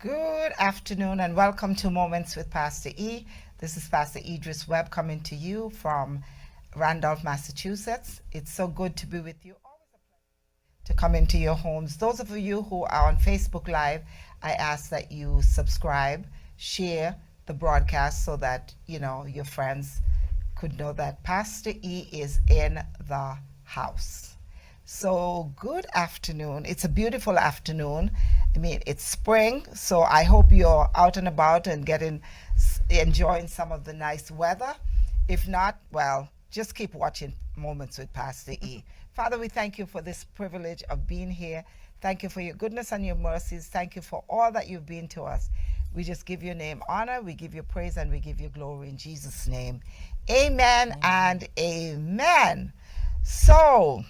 Good afternoon and welcome to Moments with Pastor E. This is Pastor Idris Webb coming to you from Randolph, Massachusetts. It's so good to be with you. Always a pleasure to come into your homes. Those of you who are on Facebook Live, I ask that you subscribe, share the broadcast so that, your friends could know that Pastor E is in the house. So good afternoon. It's a beautiful afternoon. I mean, it's spring, so I hope you're out and about and enjoying some of the nice weather. If not, well, just keep watching Moments with Pastor E. Father, we thank you for this privilege of being here. Thank you for your goodness and your mercies. Thank you for all that you've been to us. We just give your name honor, we give you praise, and we give you glory in Jesus' name. Amen and amen. So,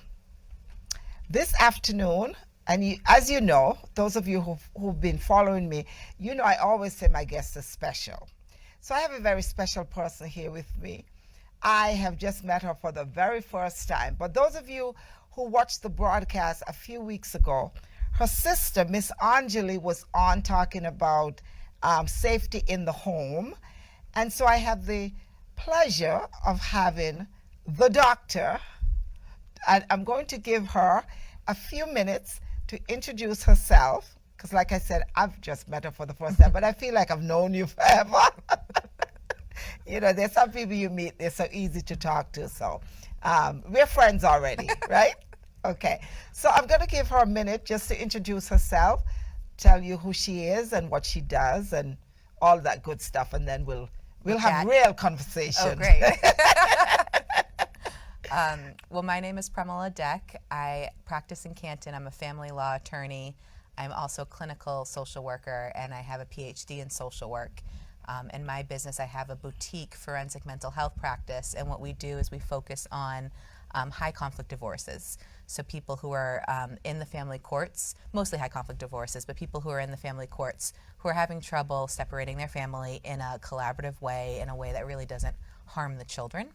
this afternoon, and as you know, those of you who've been following me, I always say my guest is special. So I have a very special person here with me. I have just met her for the very first time. But those of you who watched the broadcast a few weeks ago, her sister, Miss Anjali, was on talking about safety in the home. And so I have the pleasure of having the doctor, and I'm going to give her a few minutes to introduce herself, because like I said, I've just met her for the first time, but I feel like I've known you forever. There's some people you meet, they're so easy to talk to, so we're friends already, right? Okay, so I'm going to give her a minute just to introduce herself, tell you who she is and what she does and all that good stuff, and then we'll have real conversation. Oh, great. Well, my name is Premilla Deck. I practice in Canton. I'm a family law attorney. I'm also a clinical social worker, and I have a PhD in social work. In my business, I have a boutique forensic mental health practice, and what we do is we focus on high conflict divorces. So people who are in the family courts, mostly high conflict divorces, but people who are in the family courts who are having trouble separating their family in a collaborative way, in a way that really doesn't harm the children.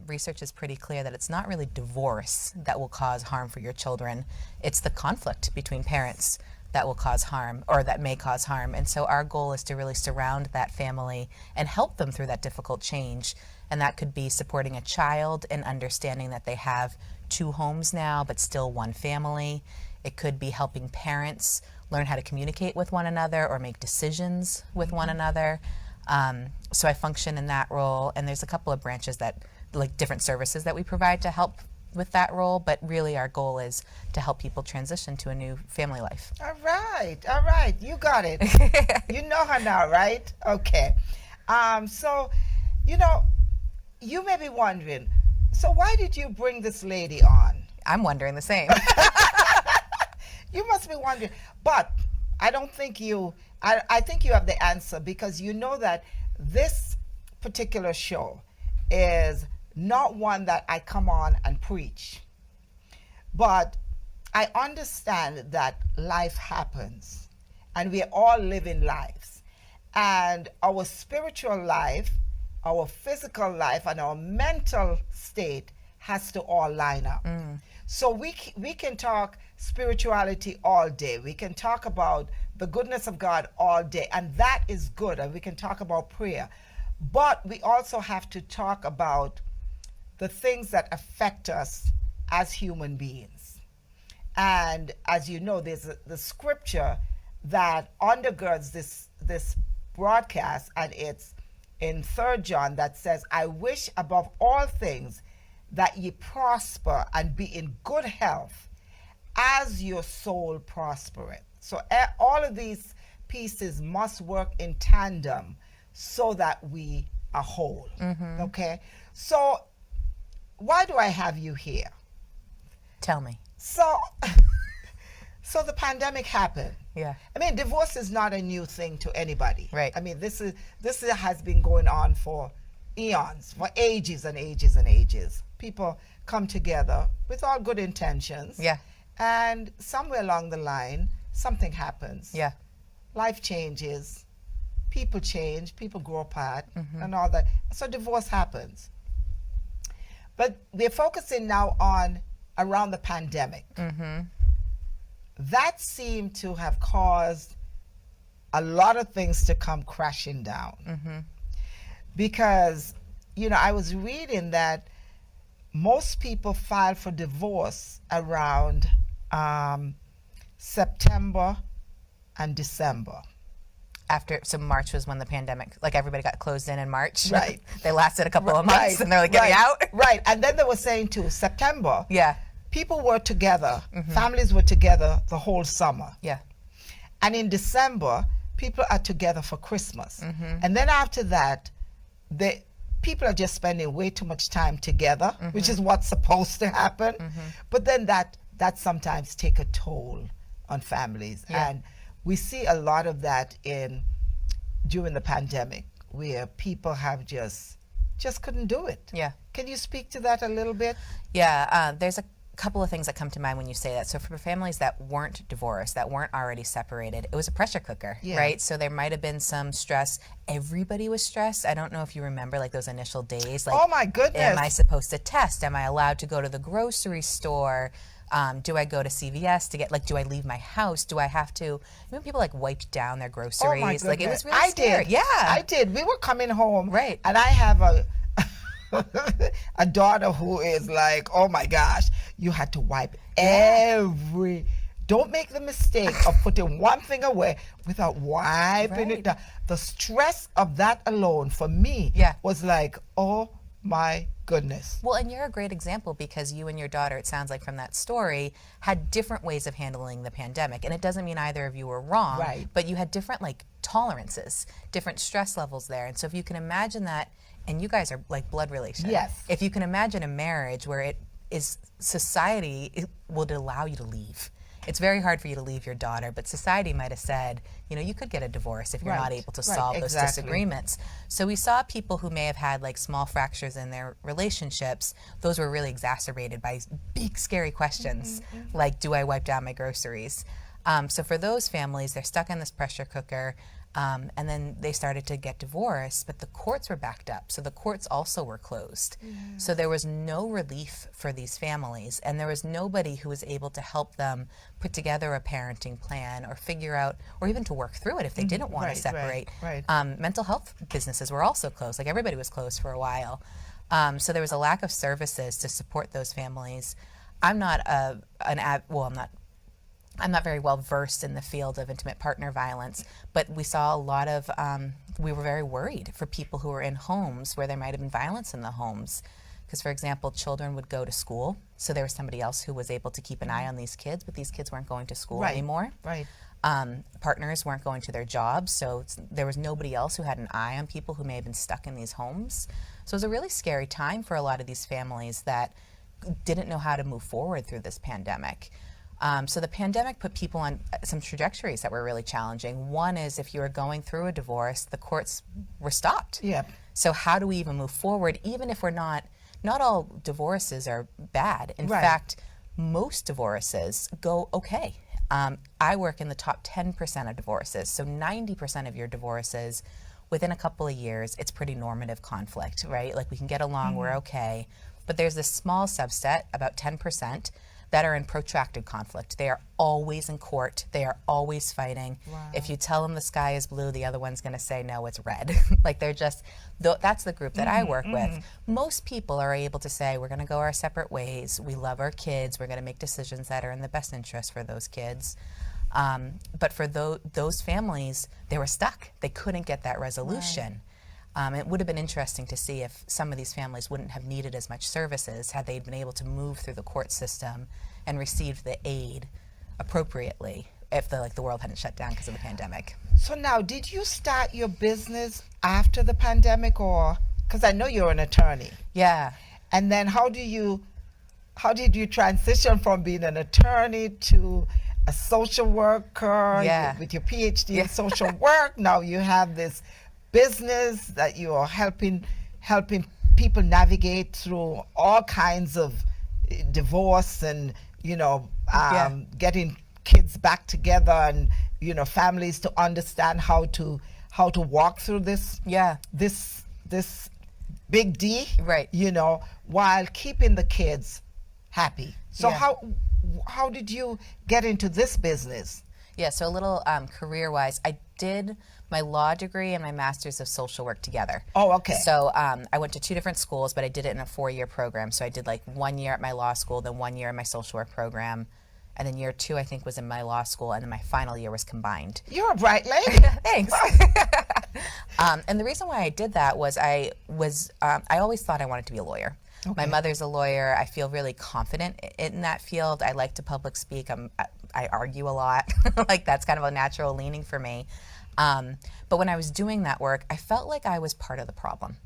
Research is pretty clear that it's not really divorce that will cause harm for your children. It's the conflict between parents that will cause harm, or that may cause harm. And so our goal is to really surround that family and help them through that difficult change. And that could be supporting a child and understanding that they have two homes now, but still one family. It could be helping parents learn how to communicate with one another or make decisions with one another. So I function in that role, and there's a couple of branches that, like different services that we provide to help with that role, but really our goal is to help people transition to a new family life. All right, you got it. You know her now, right? Okay. So, you may be wondering, so why did you bring this lady on? I'm wondering the same. You must be wondering, but I don't think I think you have the answer, because you know that this particular show is not one that I come on and preach, but I understand that life happens and we're all living lives, and our spiritual life, our physical life, and our mental state has to all line up. So we can talk spirituality all day. We can talk about the goodness of God all day, and that is good, and we can talk about prayer. But we also have to talk about the things that affect us as human beings. And as you know, there's the scripture that undergirds this broadcast, and it's in 3 John that says, I wish above all things that ye prosper and be in good health as your soul prospereth. So all of these pieces must work in tandem so that we are whole. Okay? So why do I have you here? Tell me. So the pandemic happened. Yeah. I mean, divorce is not a new thing to anybody. Right. I mean, this has been going on for eons, for ages and ages and ages. People come together with all good intentions. Yeah. And somewhere along the line, something happens. Yeah. Life changes, people change, people grow apart, and all that. So divorce happens. But we're focusing now on around the pandemic. That seemed to have caused a lot of things to come crashing down. Because, you know, I was reading that most people file for divorce around September and December. So March was when the pandemic, like everybody got closed in March. Right. They lasted a couple of months and they're like getting right, out. Right. And then they were saying too, September, Yeah. people were together, families were together the whole summer. Yeah. And in December, people are together for Christmas. And then after that, people are just spending way too much time together, which is what's supposed to happen. But then that sometimes take a toll on families. Yeah. And we see a lot of that during the pandemic, where people have just couldn't do it. Yeah. Can you speak to that a little bit? Yeah, there's a couple of things that come to mind when you say that. So for families that weren't divorced, that weren't already separated, it was a pressure cooker, right? So there might have been some stress. Everybody was stressed. I don't know if you remember like those initial days. Like, oh my goodness. Am I supposed to test? Am I allowed to go to the grocery store? Do I go to CVS to get, like, do I leave my house? Do I have to, you know, people like wiped down their groceries. Oh my goodness. Like it was really scary. Did. Yeah. I did. We were coming home. Right. And I have a daughter who is like, oh my gosh, you had to wipe don't make the mistake of putting one thing away without wiping it down. The stress of that alone for me was like, oh my goodness. Well, and you're a great example because you and your daughter, it sounds like from that story, had different ways of handling the pandemic. And it doesn't mean either of you were wrong, but you had different like tolerances, different stress levels there. And so if you can imagine that, and you guys are like blood relations. Yes. If you can imagine a marriage where it is society would allow you to leave. It's very hard for you to leave your daughter, but society might have said, you know, you could get a divorce if you're not able to solve those disagreements. So we saw people who may have had like small fractures in their relationships. Those were really exacerbated by big, scary questions like, do I wipe down my groceries? So for those families, they're stuck in this pressure cooker. And then they started to get divorced, but the courts were backed up. So the courts also were closed. So there was no relief for these families, and there was nobody who was able to help them put together a parenting plan or figure out, or even to work through it if they didn't want to separate. Mental health businesses were also closed. Like everybody was closed for a while. So there was a lack of services to support those families. I'm not I'm not very well versed in the field of intimate partner violence, but we saw a lot of, we were very worried for people who were in homes where there might have been violence in the homes. Because, for example, children would go to school, so there was somebody else who was able to keep an eye on these kids, but these kids weren't going to school anymore. Partners weren't going to their jobs, so there was nobody else who had an eye on people who may have been stuck in these homes. So it was a really scary time for a lot of these families that didn't know how to move forward through this pandemic. So the pandemic put people on some trajectories that were really challenging. One is if you were going through a divorce, the courts were stopped. So how do we even move forward, even if we're not all divorces are bad. In fact, most divorces go okay. I work in the top 10% of divorces. So 90% of your divorces, within a couple of years, it's pretty normative conflict, right? Like we can get along, we're okay. But there's this small subset, about 10%, that are in protracted conflict. They are always in court. They are always fighting. If you tell them the sky is blue, the other one's going to say, no, it's red. Like they're just, that's the group that I work with. Most people are able to say, we're going to go our separate ways. We love our kids. We're going to make decisions that are in the best interest for those kids. But for those families, they were stuck. They couldn't get that resolution. It would have been interesting to see if some of these families wouldn't have needed as much services had they been able to move through the court system and received the aid appropriately if the world hadn't shut down because of the pandemic. So now, did you start your business after the pandemic, or because I know you're an attorney? Yeah. And then how did you transition from being an attorney to a social worker with your PhD in social work? Now you have this business that you are helping people navigate through all kinds of divorce and getting kids back together and families to understand how to walk through this this big D, while keeping the kids happy. So how did you get into this business? Yeah, so a little career-wise, I did my law degree and my master's of social work together. Oh, okay. So I went to 2 different schools, but I did it in a 4-year program. So I did like 1 year at my law school, then 1 year in my social work program, and then year 2 I think was in my law school, and then my final year was combined. You're a bright lady. Thanks. And the reason why I did that was I always thought I wanted to be a lawyer. Okay. My mother's a lawyer. I feel really confident in that field. I like to public speak. I argue a lot. Like that's kind of a natural leaning for me. But when I was doing that work, I felt like I was part of the problem.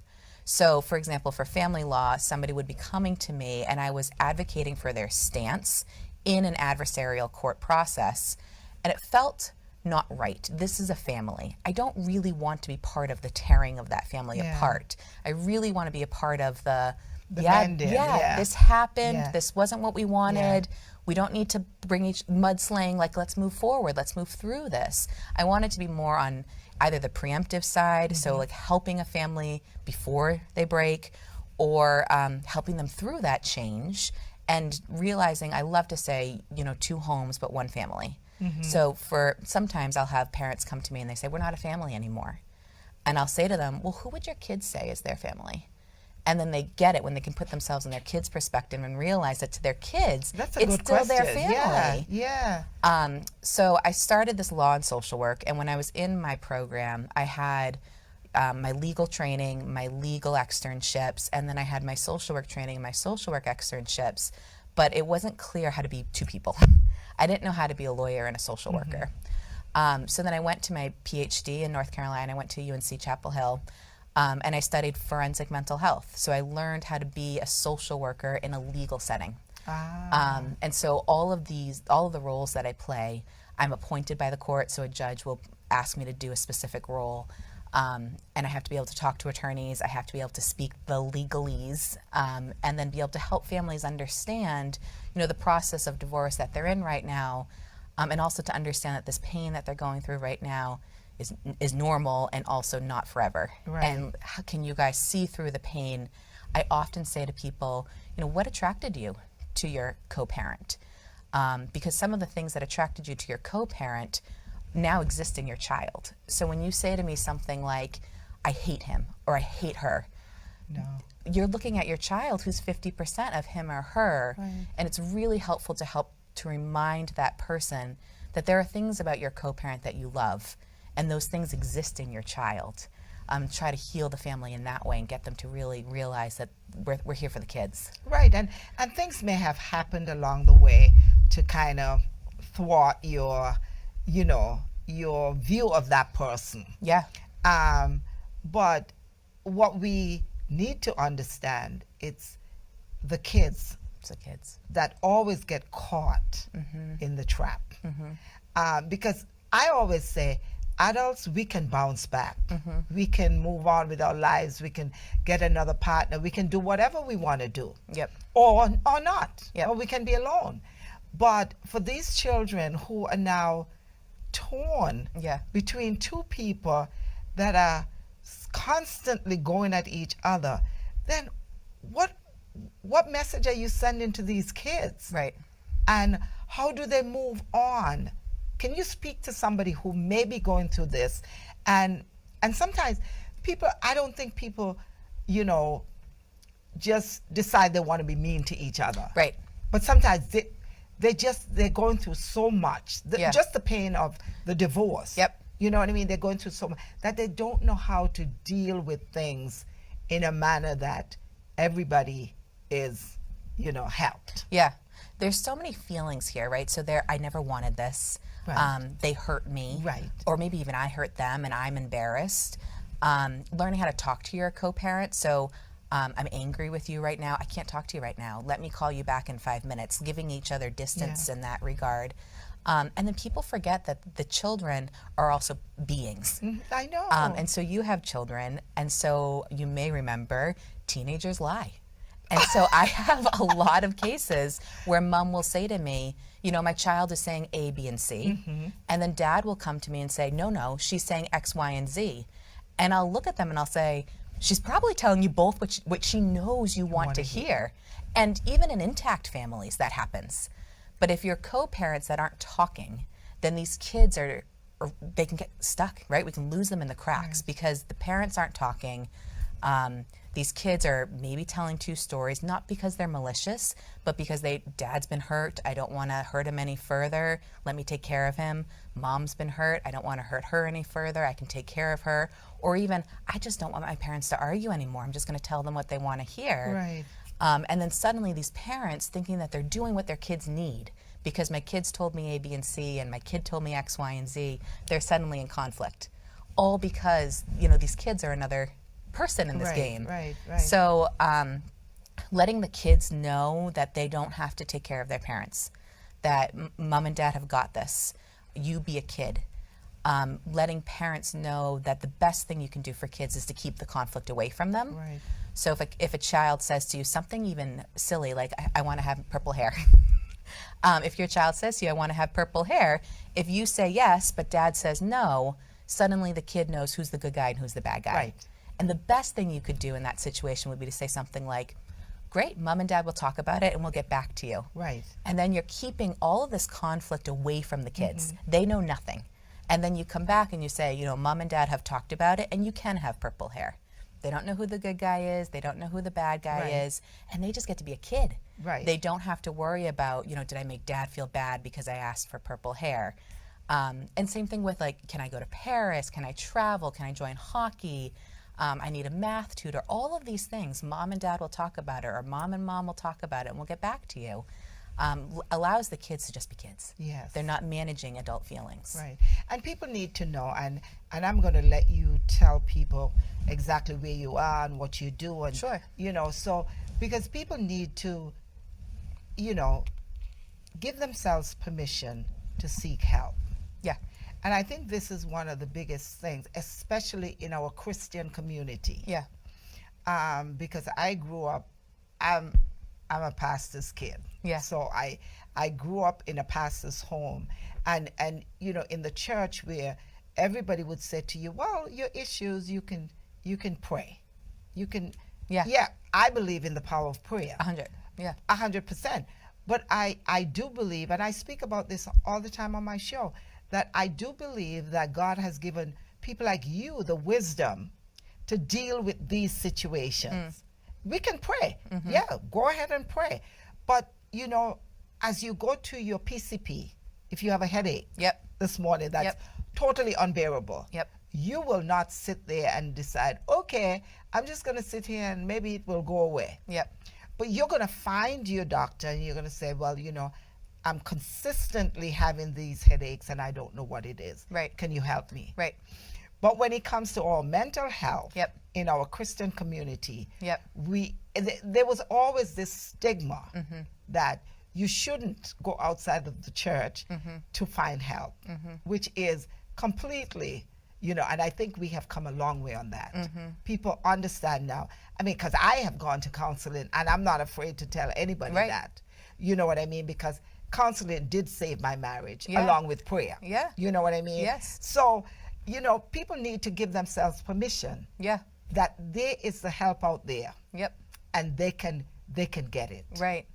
So, for example, for family law, somebody would be coming to me and I was advocating for their stance in an adversarial court process, and it felt not right. This is a family. I don't really want to be part of the tearing of that family apart. I really want to be a part of the mending. This happened. Yeah. This wasn't what we wanted. Yeah. We don't need to bring each mudslaying, like let's move forward, let's move through this. I wanted to be more on either the preemptive side, so like helping a family before they break, or helping them through that change, and realizing, I love to say, 2 homes but 1 family. So for sometimes I'll have parents come to me and they say, we're not a family anymore. And I'll say to them, well, who would your kids say is their family? And then they get it when they can put themselves in their kids' perspective and realize that to their kids, it's still their family. Yeah. So I started this law and social work, and when I was in my program, I had my legal training, my legal externships, and then I had my social work training and my social work externships, but it wasn't clear how to be 2 people. I didn't know how to be a lawyer and a social worker. So then I went to my PhD in North Carolina. I went to UNC Chapel Hill. And I studied forensic mental health. So I learned how to be a social worker in a legal setting. And so all of the roles that I play, I'm appointed by the court, so a judge will ask me to do a specific role. And I have to be able to talk to attorneys, I have to be able to speak the legalese, and then be able to help families understand, the process of divorce that they're in right now, and also to understand that this pain that they're going through right now is normal and also not forever. Right. And how can you guys see through the pain? I often say to people, what attracted you to your co-parent? Because some of the things that attracted you to your co-parent now exist in your child. So when you say to me something like, I hate him or I hate her, you're looking at your child who's 50% of him or her, and it's really helpful to remind that person that there are things about your co-parent that you love, and those things exist in your child. Try to heal the family in that way and get them to really realize that we're here for the kids. Right, and things may have happened along the way to kind of thwart your view of that person. Yeah. But what we need to understand, it's the kids. It's the kids that always get caught in the trap. Because I always say, adults, we can bounce back. We can move on with our lives. We can get another partner. We can do whatever we want to do. Yep. Or not. Yep. Or we can be alone. But for these children who are now torn between 2 people that are constantly going at each other, then what message are you sending to these kids? Right. And how do they move on? Can you speak to somebody who may be going through this? And sometimes I don't think people, just decide they want to be mean to each other. Right. But sometimes they're going through so much, just the pain of the divorce. Yep. You know what I mean? They're going through so much that they don't know how to deal with things in a manner that everybody is, helped. Yeah. There's so many feelings here, right? So I never wanted this. Right. They hurt me. Right. Or maybe even I hurt them and I'm embarrassed. Learning how to talk to your co-parent. So I'm angry with you right now. I can't talk to you right now. Let me call you back in 5 minutes. Giving each other distance in that regard. And then people forget that the children are also beings. I know. And so you have children, and so you may remember teenagers lie. And so I have a lot of cases where mom will say to me, my child is saying A, B, and C. And then dad will come to me and say, no, she's saying X, Y, and Z. And I'll look at them and I'll say, she's probably telling you both what she knows you want to hear. And even in intact families, that happens. But if you're co-parents that aren't talking, then these kids are, or they can get stuck, right? We can lose them in the cracks because the parents aren't talking. These kids are maybe telling two stories, not because they're malicious, but because dad's been hurt. I don't want to hurt him any further. Let me take care of him. Mom's been hurt. I don't want to hurt her any further. I can take care of her. Or even, I just don't want my parents to argue anymore. I'm just going to tell them what they want to hear. Right. And then suddenly these parents thinking that they're doing what their kids need because my kids told me A, B, and C, and my kid told me X, Y, and Z, they're suddenly in conflict. All because, these kids are another person in this game. Right. So letting the kids know that they don't have to take care of their parents, that mom and dad have got this. You be a kid. Letting parents know that the best thing you can do for kids is to keep the conflict away from them. Right. So if a child says to you something even silly like, I want to have purple hair. If your child says to you, I want to have purple hair, if you say yes, but dad says no, suddenly the kid knows who's the good guy and who's the bad guy. Right. And the best thing you could do in that situation would be to say something like, great, mom and dad will talk about it and we'll get back to you. Right. And then you're keeping all of this conflict away from the kids. They know nothing. And then you come back and you say, mom and dad have talked about it and you can have purple hair. They don't know who the good guy is. They don't know who the bad guy is. And they just get to be a kid. Right. They don't have to worry about, did I make dad feel bad because I asked for purple hair? And same thing with can I go to Paris? Can I travel? Can I join hockey? I need a math tutor. All of these things, mom and dad will talk about it, or mom and mom will talk about it, and we'll get back to you. Allows the kids to just be kids. Yes. They're not managing adult feelings. Right. And people need to know, and I'm going to let you tell people exactly where you are and what you do. And, Sure. So, because people need to, give themselves permission to seek help. Yeah. And I think this is one of the biggest things, especially in our Christian community. Yeah. Because I grew up, I'm a pastor's kid. Yeah. So I grew up in a pastor's home, and in the church where everybody would say to you, well, your issues, you can pray. You can. Yeah. I believe in the power of prayer. 100. Yeah. 100%. But I do believe, and I speak about this all the time on my show, that I do believe that God has given people like you the wisdom to deal with these situations. We can pray. Yeah, go ahead and pray. But, as you go to your PCP, if you have a headache this morning that's totally unbearable, you will not sit there and decide, okay, I'm just going to sit here and maybe it will go away. But you're going to find your doctor and you're going to say, well, I'm consistently having these headaches and I don't know what it is. Right. Can you help me? Right. But when it comes to our mental health in our Christian community, there was always this stigma that you shouldn't go outside of the church to find help, which is completely, and I think we have come a long way on that. People understand now. I mean, because I have gone to counseling and I'm not afraid to tell anybody that. You know what I mean? Because counseling did save my marriage along with prayer. You know what I mean? Yes. So, people need to give themselves permission that there is the help out there. And they can get it. Right.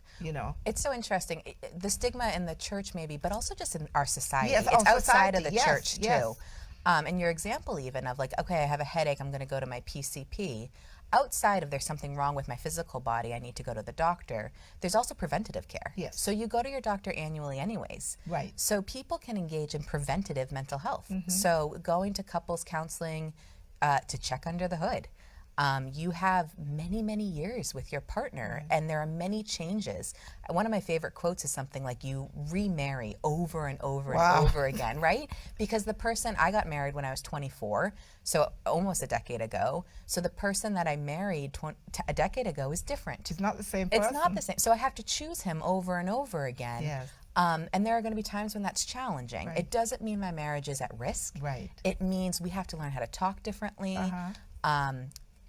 It's so interesting. The stigma in the church maybe, but also just in our society. Yes, it's our outside society. of the Yes, church yes. too. And your example even of okay, I have a headache, I'm going to go to my PCP. Outside of there's something wrong with my physical body, I need to go to the doctor, there's also preventative care. Yes. So you go to your doctor annually anyways. Right. So people can engage in preventative mental health. So going to couples counseling to check under the hood. You have many, many years with your partner, and there are many changes. One of my favorite quotes is something like, you remarry over and over and over again, right? Because the person, I got married when I was 24, so almost a decade ago. So the person that I married a decade ago is different. It's not the same person. It's not the same. So I have to choose him over and over again. Yes. And there are going to be times when that's challenging. Right. It doesn't mean my marriage is at risk. Right. It means we have to learn how to talk differently.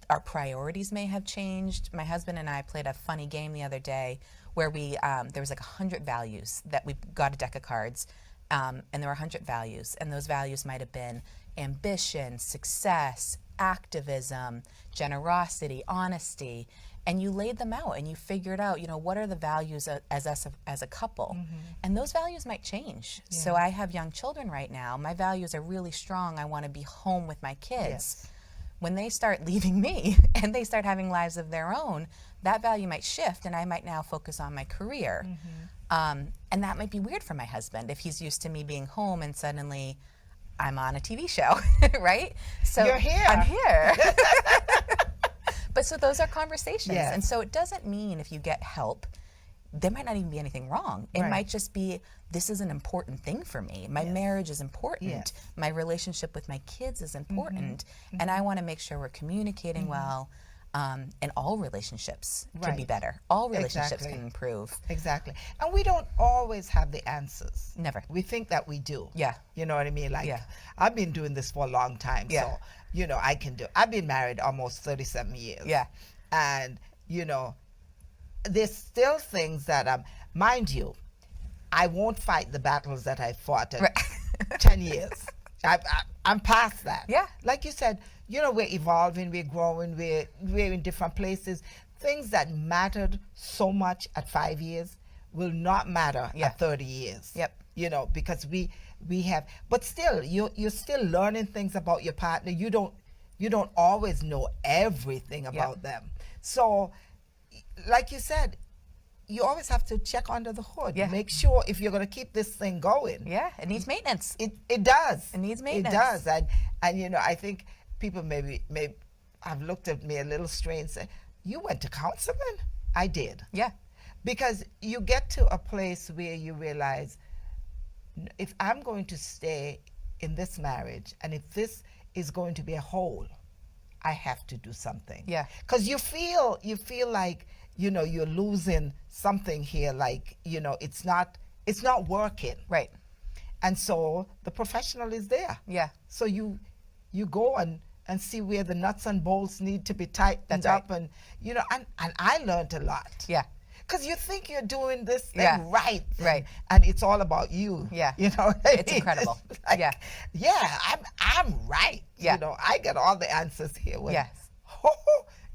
Our priorities may have changed. My husband and I played a funny game the other day where there was 100 values that we got a deck of cards, and there were 100 values, and those values might have been ambition, success, activism, generosity, honesty, and you laid them out and you figured out, what are the values as a couple. And those values might change. So I have young children right now. My values are really strong. I want to be home with my kids. When they start leaving me and they start having lives of their own, that value might shift, and I might now focus on my career. And that might be weird for my husband if he's used to me being home and suddenly I'm on a TV show, right? So You're here. I'm here. But so those are conversations. Yes. And so it doesn't mean if you get help, there might not even be anything wrong. It might just be, this is an important thing for me. My marriage is important. My relationship with my kids is important. And I want to make sure we're communicating well. And all relationships can be better. All relationships can improve. Exactly. And we don't always have the answers. Never. We think that we do. Yeah. You know what I mean? Like, I've been doing this for a long time. Yeah. So, I can do. I've been married almost 37 years. Yeah. And, there's still things that, mind you, I won't fight the battles that I fought at 10 years. I'm past that. Yeah. Like you said, we're evolving, we're growing, we're in different places. Things that mattered so much at 5 years will not matter at 30 years. Yep. Because we have, but still, you're still learning things about your partner. You don't always know everything about them. So, like you said, you always have to check under the hood. Make sure if you're going to keep this thing going. Yeah, it needs maintenance. It does. It needs maintenance. It does. And I think people may have looked at me a little strange and said, you went to counseling? I did. Yeah. Because you get to a place where you realize, if I'm going to stay in this marriage, and if this is going to be a whole, I have to do something. Yeah. Because you feel like, you're losing something here, like, it's not working. Right. And so the professional is there. Yeah. So you go and see where the nuts and bolts need to be tightened up, and and I learned a lot. Yeah. Because you think you're doing this thing right. Right. And it's all about you. Yeah. It's incredible. Like, yeah. I'm right. Yeah. I get all the answers here. Yes.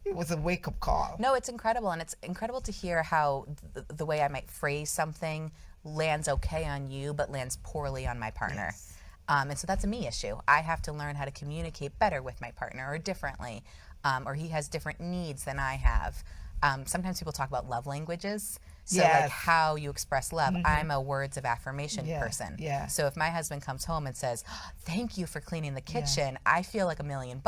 It was a wake-up call. No, it's incredible. And it's incredible to hear how the way I might phrase something lands okay on you, but lands poorly on my partner. Yes. And so that's a me issue. I have to learn how to communicate better with my partner, or differently, or he has different needs than I have. Sometimes people talk about love languages. So like how you express love. I'm a words of affirmation person. Yeah. So if my husband comes home and says, thank you for cleaning the kitchen, I feel like $1 million.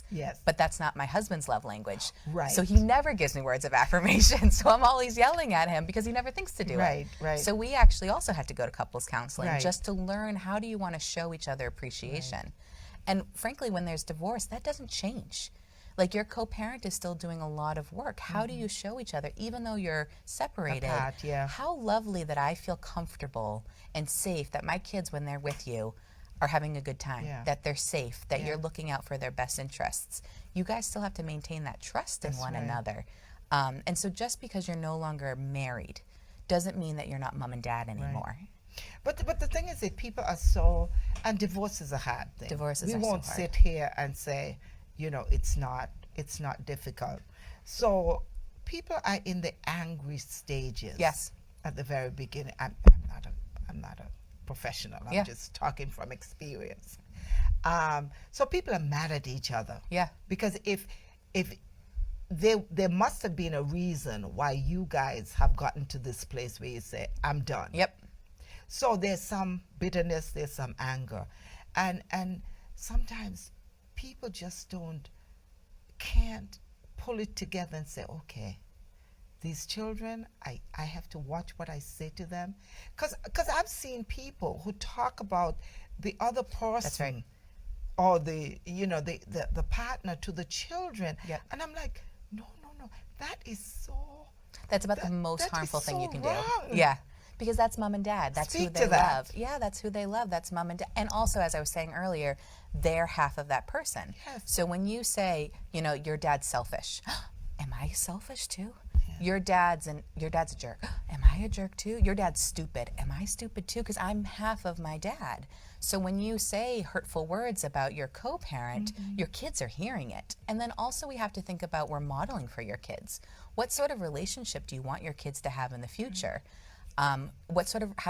Yes. But that's not my husband's love language. Right. So he never gives me words of affirmation. So I'm always yelling at him because he never thinks to do it. Right. So we actually also had to go to couples counseling just to learn, how do you want to show each other appreciation? And frankly, when there's divorce, that doesn't change. Like, your co-parent is still doing a lot of work. How do you show each other, even though you're separated? Apart, How lovely that I feel comfortable and safe that my kids, when they're with you, are having a good time, that they're safe, that you're looking out for their best interests. You guys still have to maintain that trust in one another. And so just because you're no longer married doesn't mean that you're not mom and dad anymore. But the thing is that people are so, and divorce is a hard thing. Divorces we are so won't hard. sit here and say, it's not difficult. So people are in the angry stages. Yes. At the very beginning. I'm not a professional. I'm just talking from experience. So people are mad at each other. Yeah. Because if there must have been a reason why you guys have gotten to this place where you say, I'm done. Yep. So there's some bitterness, there's some anger. And sometimes people just can't pull it together and say, okay, these children, I have to watch what I say to them. Because I've seen people who talk about the other person. That's right. Or the partner to the children. Yep. And I'm like, no. That is so... That's about the most harmful thing you can do. Wrong. Yeah. Because that's mom and dad. That's Speak who they to that. love. Yeah, that's who they love. That's mom and dad. And also, as I was saying earlier, they're half of that person. Yes. So when you say, your dad's selfish, am I selfish too? Yeah. Your dad's a jerk. Am I a jerk too? Your dad's stupid. Am I stupid too? Because I'm half of my dad. So when you say hurtful words about your co-parent, your kids are hearing it. And then also we have to think about we're modeling for your kids. What sort of relationship do you want your kids to have in the future? How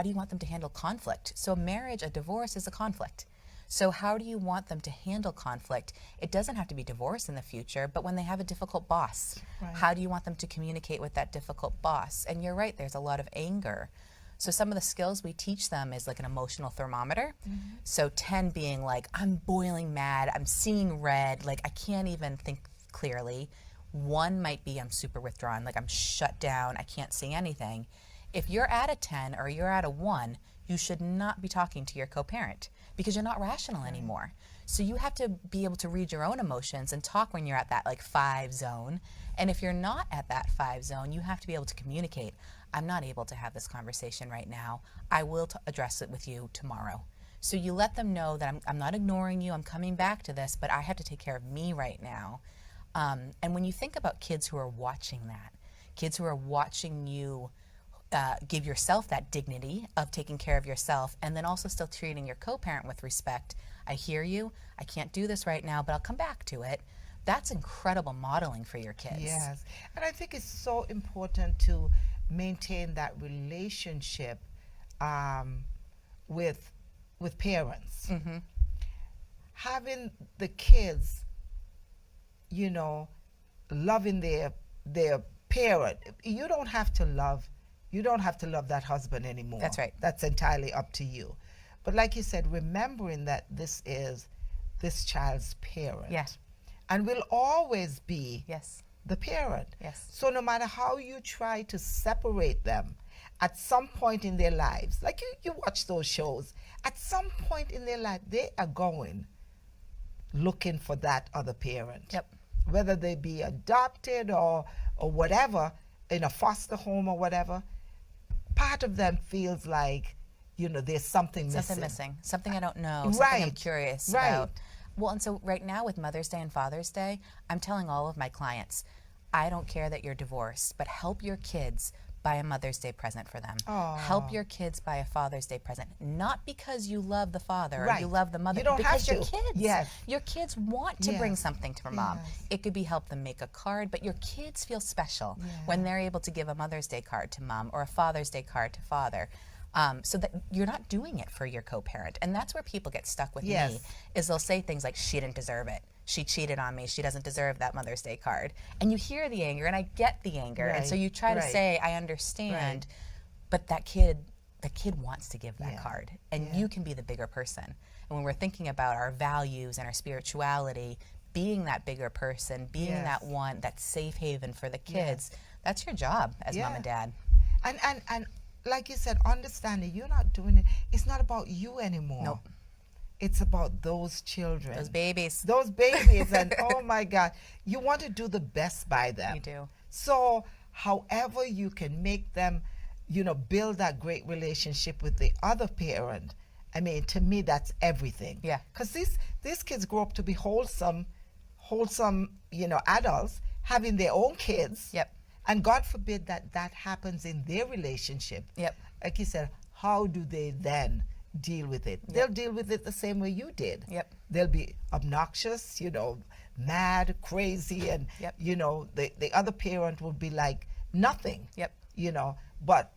do you want them to handle conflict? So a marriage, a divorce is a conflict. So how do you want them to handle conflict? It doesn't have to be divorce in the future, but when they have a difficult boss, how do you want them to communicate with that difficult boss? And you're right, there's a lot of anger. So some of the skills we teach them is like an emotional thermometer. So 10 being like, I'm boiling mad, I'm seeing red, like I can't even think clearly. 1 might be I'm super withdrawn, like I'm shut down, I can't see anything. If you're at a 10 or you're at a 1, you should not be talking to your co-parent because you're not rational anymore. So you have to be able to read your own emotions and talk when you're at that like 5 zone. And if you're not at that 5 zone, you have to be able to communicate. I'm not able to have this conversation right now. I will address it with you tomorrow. So you let them know that I'm not ignoring you, I'm coming back to this, but I have to take care of me right now. And when you think about kids who are watching that, kids who are watching you give yourself that dignity of taking care of yourself and then also still treating your co-parent with respect. I hear you, I can't do this right now, but I'll come back to it. That's incredible modeling for your kids. Yes, and I think it's so important to maintain that relationship with parents. Having the kids, you know, loving their parent. You don't have to love that husband anymore. That's right. That's entirely up to you. But like you said, remembering that this is this child's parent. Yeah. And will always be Yes. the parent. Yes. So no matter how you try to separate them, at some point in their lives, like you watch those shows, at some point in their life, they are going looking for that other parent. Yep. Whether they be adopted or whatever, in a foster home or whatever, part of them feels like, you know, there's something missing. Something I don't know, something I'm curious about. Well, and so right now with Mother's Day and Father's Day, I'm telling all of my clients, I don't care that you're divorced, but help your kids buy a Mother's Day present for them. Help your kids buy a Father's Day present. Not because you love the father or you love the mother, you don't because have your to. kids. Yes. Your kids want to bring something to mom. Yes. It could be help them make a card, but your kids feel special when they're able to give a Mother's Day card to mom or a Father's Day card to father. So that you're not doing it for your co-parent. And that's where people get stuck with me, is they'll say things like, she didn't deserve it. She cheated on me. She doesn't deserve that Mother's Day card. And you hear the anger, and I get the anger. And so you try to say, I understand, but the kid wants to give that card. And you can be the bigger person. And when we're thinking about our values and our spirituality, being that bigger person, being that one, that safe haven for the kids, that's your job as mom and dad. And like you said, understanding you're not doing it. It's not about you anymore. Nope. It's about those children. Those babies. Those babies. And oh my God, you want to do the best by them. You do. So however you can make them, you know, build that great relationship with the other parent, I mean, to me, that's everything. Yeah. Because these kids grow up to be wholesome, you know, adults, having their own kids. Yep. And God forbid that happens in their relationship. Yep. Like you said, how do they then deal with it? They'll deal with it the same way you did. Yep. They'll be obnoxious, you know, mad, crazy, and you know, the other parent will be like nothing. Yep. You know, but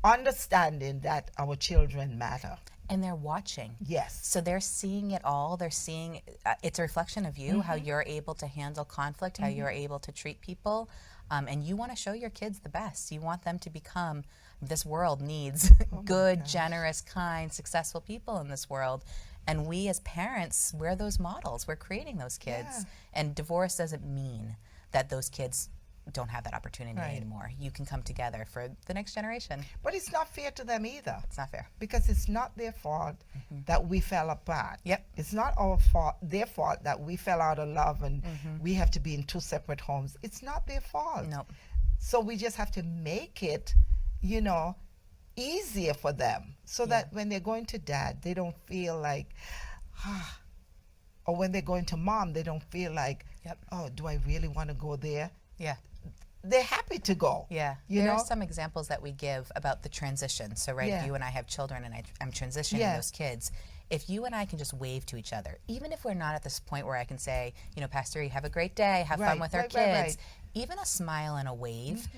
understanding that our children matter. And they're watching. Yes. So they're seeing it all. They're seeing, it's a reflection of you, how you're able to handle conflict, how you're able to treat people. And you want to show your kids the best. You want them to become, this world needs good, generous, kind, successful people in this world. And we as parents, we're those models. We're creating those kids. And divorce doesn't mean that those kids don't have that opportunity anymore. You can come together for the next generation. But it's not fair to them either. It's not fair. Because it's not their fault that we fell apart. Yep. It's not our fault, their fault that we fell out of love and we have to be in 2 separate homes. It's not their fault. Nope. So we just have to make it, you know, easier for them so that when they're going to dad, they don't feel like, or when they're going to mom, they don't feel like, oh, do I really want to go there? Yeah. they're happy to go. Yeah, You there know? are some examples that we give about the transition. So, right, Yeah. if you and I have children and I'm transitioning Yeah. those kids, if you and I can just wave to each other, even if we're not at this point where I can say, you know, Pastor E, have a great day, have fun Right, with our right, kids, right, right. even a smile and a wave,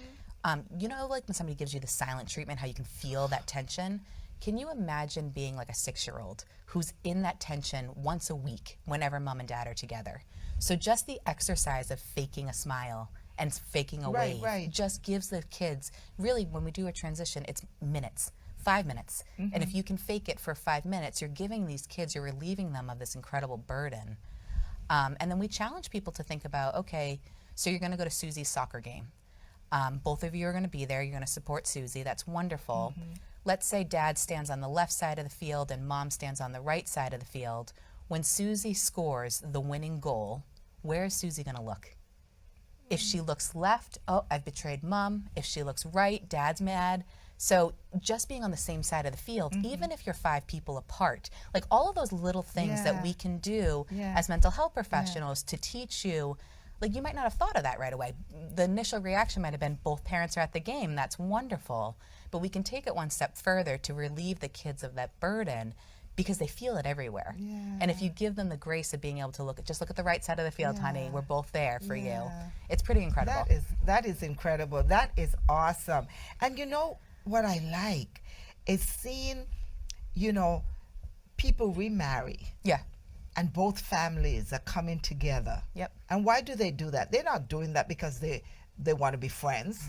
you know, like when somebody gives you the silent treatment, how you can feel that tension? Can you imagine being like a 6-year-old who's in that tension once a week whenever mom and dad are together? So just the exercise of faking a smile and faking a Right, wave right. just gives the kids, really, when we do a transition, it's minutes, 5 minutes. And if you can fake it for 5 minutes, you're giving these kids, you're relieving them of this incredible burden. And then we challenge people to think about, okay, so you're going to go to Susie's soccer game. Both of you are going to be there. You're going to support Susie. That's wonderful. Let's say dad stands on the left side of the field and mom stands on the right side of the field. When Susie scores the winning goal, where is Susie going to look? If she looks left, oh, I've betrayed mom. If she looks right, dad's mad. So just being on the same side of the field, even if you're 5 people apart, like all of those little things that we can do as mental health professionals to teach you, like you might not have thought of that right away. The initial reaction might have been both parents are at the game. That's wonderful. But we can take it one step further to relieve the kids of that burden because they feel it everywhere. And if you give them the grace of being able to look at the right side of the field, honey, we're both there for you. It's pretty incredible. That is incredible. That is awesome. And you know what I like is seeing, you know, people remarry. Yeah. And both families are coming together. Yep. And why do they do that? They're not doing that because they want to be friends.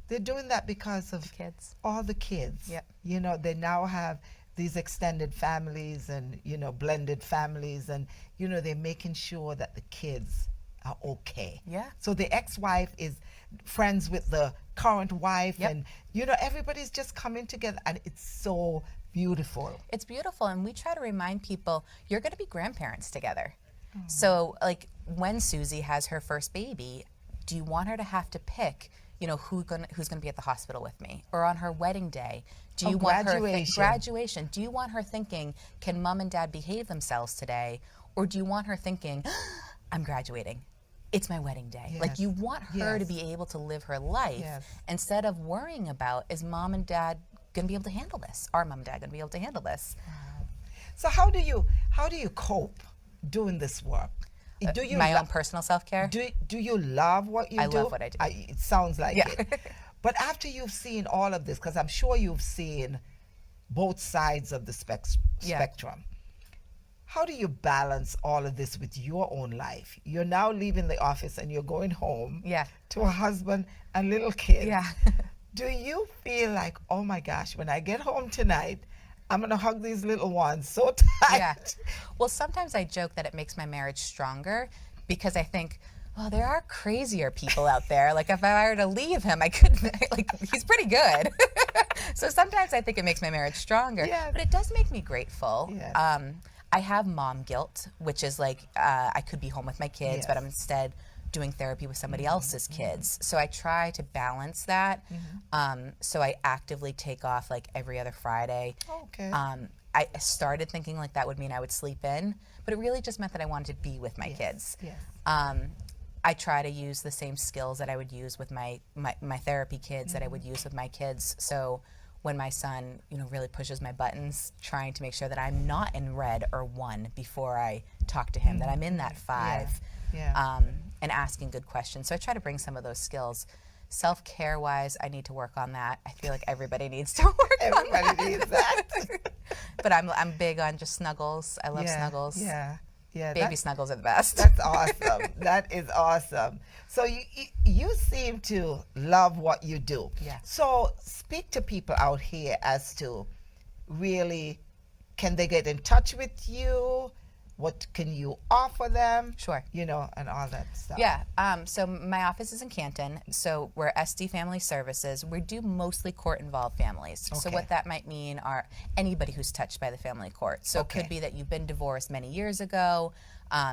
They're doing that because of Kids. all the kids. Yep. You know, they now have these extended families and, you know, blended families, and, you know, they're making sure that the kids are okay. Yeah. So the ex-wife is friends with the current wife, Yep. and, you know, everybody's just coming together, and it's so beautiful. It's beautiful, and we try to remind people you're going to be grandparents together. So, like, when Susie has her first baby, do you want her to have to pick, you know, who's going to be at the hospital with me? Or on her wedding day, do you want her graduation? Do you want her thinking, can mom and dad behave themselves today? Or do you want her thinking, I'm graduating. It's my wedding day. Yes. Like, you want her to Yes. be able to live her life instead of worrying about, is mom and dad going to be able to handle this? Are mom and dad going to be able to handle this? So how do you cope doing this work? Do you My own personal self-care? do you love what you do? I love what I do. It sounds like it. But after you've seen all of this, because I'm sure you've seen both sides of the spectrum, how do you balance all of this with your own life? You're now leaving the office and you're going home to a husband and little kids. Do you feel like, oh my gosh, when I get home tonight, I'm going to hug these little ones so tight? Well, sometimes I joke that it makes my marriage stronger because I think, well, there are crazier people out there. Like, if I were to leave him, I couldn't, like, he's pretty good. So sometimes I think it makes my marriage stronger. But it does make me grateful. I have mom guilt, which is like, I could be home with my kids, but I'm instead doing therapy with somebody else's kids. So I try to balance that. So I actively take off like every other Friday. I started thinking like that would mean I would sleep in, but it really just meant that I wanted to be with my kids. I try to use the same skills that I would use with my therapy kids that I would use with my kids. So when my son, you know, really pushes my buttons, trying to make sure that I'm not in red or 1 before I talk to him, that I'm in that 5. And asking good questions. So I try to bring some of those skills. Self-care wise, I need to work on that. I feel like everybody needs to work on that. Everybody needs that. But I'm big on just snuggles. I love snuggles. Baby snuggles are the best. That's awesome. That is awesome. So you seem to love what you do. So speak to people out here as to really, can they get in touch with you? What can you offer them? Sure. You know, and all that stuff. So my office is in Canton. So we're SD Family Services. We do mostly court-involved families. So what that might mean are anybody who's touched by the family court. So it could be that you've been divorced many years ago.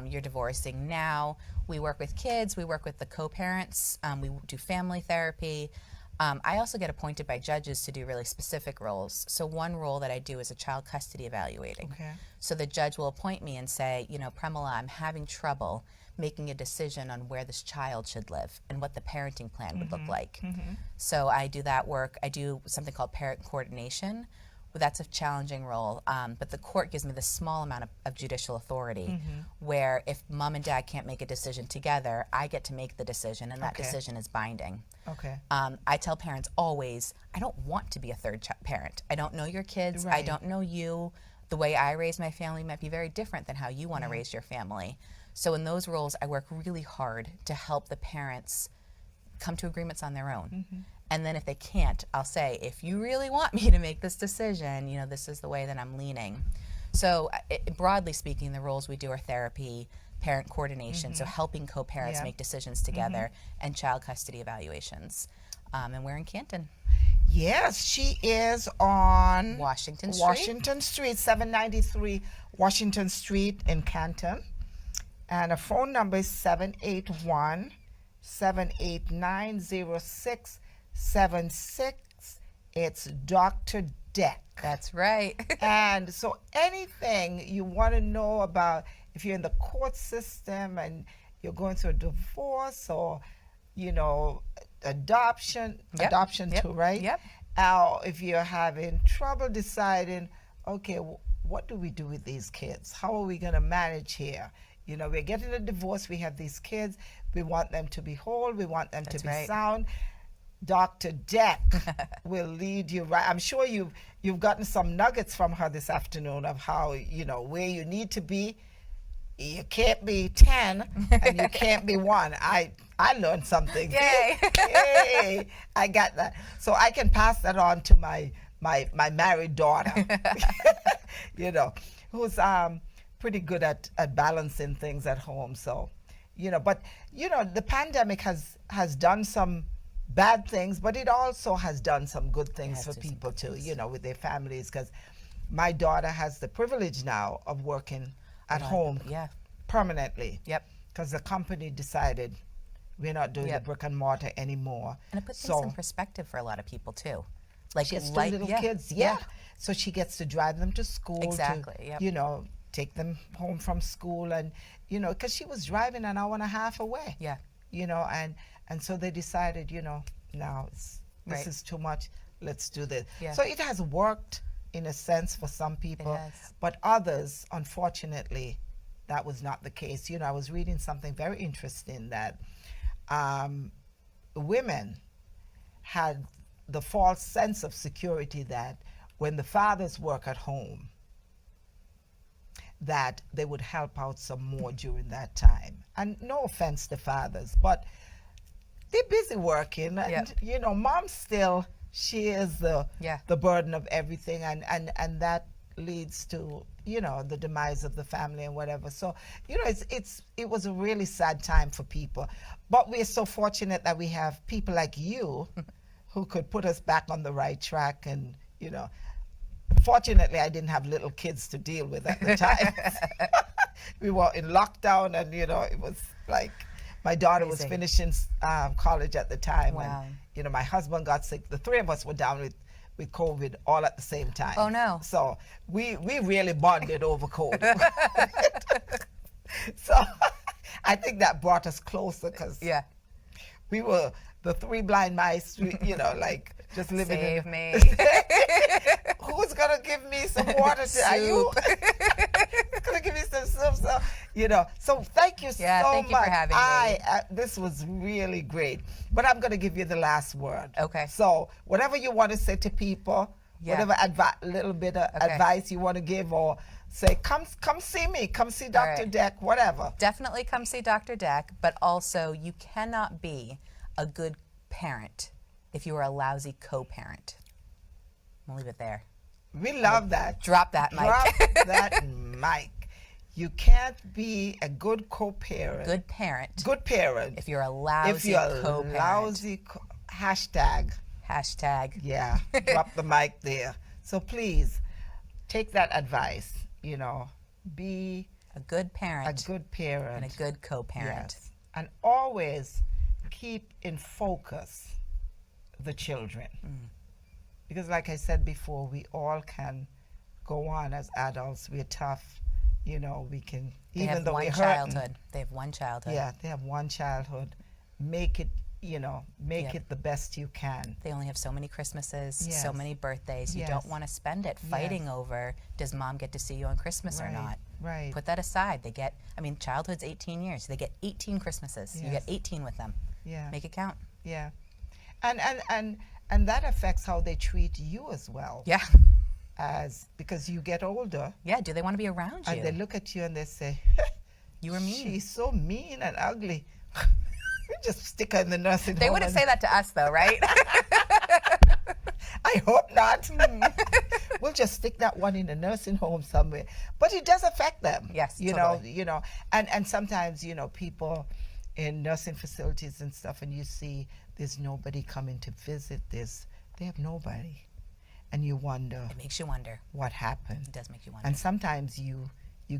You're divorcing now. We work with kids. We work with the co-parents. We do family therapy. I also get appointed by judges to do really specific roles. So one role that I do is a child custody evaluating. Okay. So the judge will appoint me and say, you know, Premila, I'm having trouble making a decision on where this child should live and what the parenting plan would look like. So I do that work. I do something called parent coordination. Well, that's a challenging role, but the court gives me the small amount of judicial authority where if mom and dad can't make a decision together, I get to make the decision, and that decision is binding. Okay. I tell parents always, I don't want to be a third parent. I don't know your kids. I Right. don't know you. The way I raise my family might be very different than how you want to raise your family. So in those roles, I work really hard to help the parents come to agreements on their own. And then if they can't, I'll say, if you really want me to make this decision, you know, this is the way that I'm leaning. So broadly speaking, the roles we do are therapy, parent coordination, so helping co-parents Yeah. make decisions together, and child custody evaluations. And we're in Canton. Yes, she is on Washington Street. Washington Street, 793 Washington Street in Canton. And her phone number is 781-789-0676. It's Dr. Deck. That's right. And so anything you want to know about, if you're in the court system and you're going through a divorce or, you know, adoption too, right? Yep. If you're having trouble deciding, okay, what do we do with these kids? How are we going to manage here? You know, we're getting a divorce. We have these kids. We want them to be whole. We want them to be sound. Dr. Deck will lead you right. I'm sure you've gotten some nuggets from her this afternoon of how, you know, where you need to be. You can't be 10 and you can't be 1. I learned something. Yay. Yay. I got that. So I can pass that on to my married daughter, you know, who's pretty good at balancing things at home. So, you know, but, you know, the pandemic has done some bad things, but it also has done some good things for people too, you know, with their families, because my daughter has the privilege now of working at home permanently. Yep. Because the company decided we're not doing the brick and mortar anymore. And it puts things in perspective for a lot of people too. Like she has 2 little kids, so she gets to drive them to school. Exactly. To, you know, take them home from school, and you know, because she was driving an hour and a half away. Yeah. You know, and so they decided, you know, now this is too much. Let's do this. Yeah. So it has worked in a sense for some people, but others, unfortunately, that was not the case. You know, I was reading something very interesting that women had the false sense of security that when the fathers work at home, that they would help out some more during that time. And no offense to fathers, but they're busy working, and you know, mom still, she is the burden of everything, and that leads to, you know, the demise of the family and whatever. So, you know, it was a really sad time for people, but we're so fortunate that we have people like you who could put us back on the right track. And you know, fortunately I didn't have little kids to deal with at the time. We were in lockdown, and you know, it was like my daughter was finishing college at the time. Wow. And you know, my husband got sick. The 3 of us were down with COVID all at the same time. Oh no. So we really bonded over COVID. So I think that brought us closer, because we were the 3 blind mice, you know, like just living Save me. Who's gonna give me some water? Are you gonna give me some soup? So, you know, so thank you so much. Thank you for having me. This was really great. But I'm gonna give you the last word. Okay. So whatever you want to say to people, whatever little bit of advice you want to give, or say, come see me, come see Dr. Deck, whatever. Definitely come see Dr. Deck, but also you cannot be a good parent if you are a lousy co-parent. I'll leave it there. We love that. Drop that mic. Drop that mic. You can't be a good co-parent. Good parent. Good parent. If you're a lousy co-parent. Lousy hashtag. Hashtag. Yeah. Drop the mic there. So please take that advice. You know, be a good parent. A good parent. And a good co-parent. Yes. And always keep in focus the children. Because like I said before, we all can go on as adults. We're tough, you know, we can, They even have though one we're hurting. childhood. They have one childhood. Yeah, they have one childhood. Make it, you know, make Yep. it the best you can. They only have so many Christmases, so Yes. many birthdays. You Yes. don't want to spend it fighting over, does mom get to see you on Christmas or Right, not? right. Put that aside. They get, I mean, childhood's 18 years. They get 18 Christmases. You get Yes. 18 with them. Yeah. Make it count. Yeah. And that affects how they treat you as well. Yeah. As because you get older Yeah. Do they want to be around you? and they look at you and they say, You were mean. she's so mean and ugly. We just stick her in the nursing They home. wouldn't and- say that to us, though, right? I hope not. We'll just stick that one in a nursing home somewhere. But it does affect them. Yes, You totally. know, and sometimes, you know, people in nursing facilities and stuff, and you see there's nobody coming to visit this. They have nobody. And you wonder It makes you wonder. what happened. It does make you wonder. And sometimes you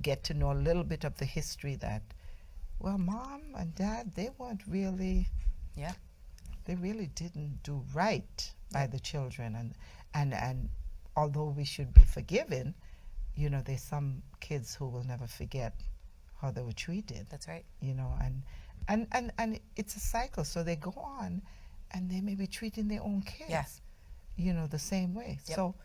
get to know a little bit of the history that, well, mom and dad, they weren't really, Yeah. they really didn't do right by the children. And although we should be forgiving, you know, there's some kids who will never forget how they were treated, That's right. you know, and it's a cycle. So they go on and they may be treating their own kids, Yeah. you know, the same way. Yep. So,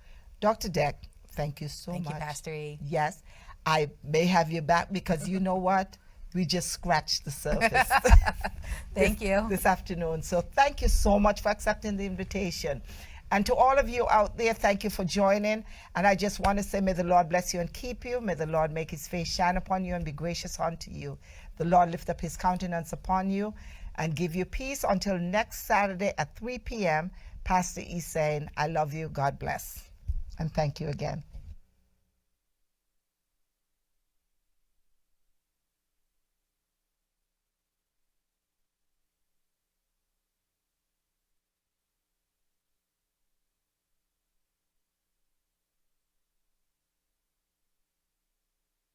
Dr. Deck, thank you so Thank much. you, Pastor E. Yes, I may have you back because you know what? We just scratched the surface. Thank you. This afternoon. So thank you so much for accepting the invitation. And to all of you out there, thank you for joining. And I just want to say, may the Lord bless you and keep you. May the Lord make his face shine upon you and be gracious unto you. The Lord lift up his countenance upon you and give you peace until next Saturday at 3 p.m. Pastor E saying, I love you. God bless. And thank you again.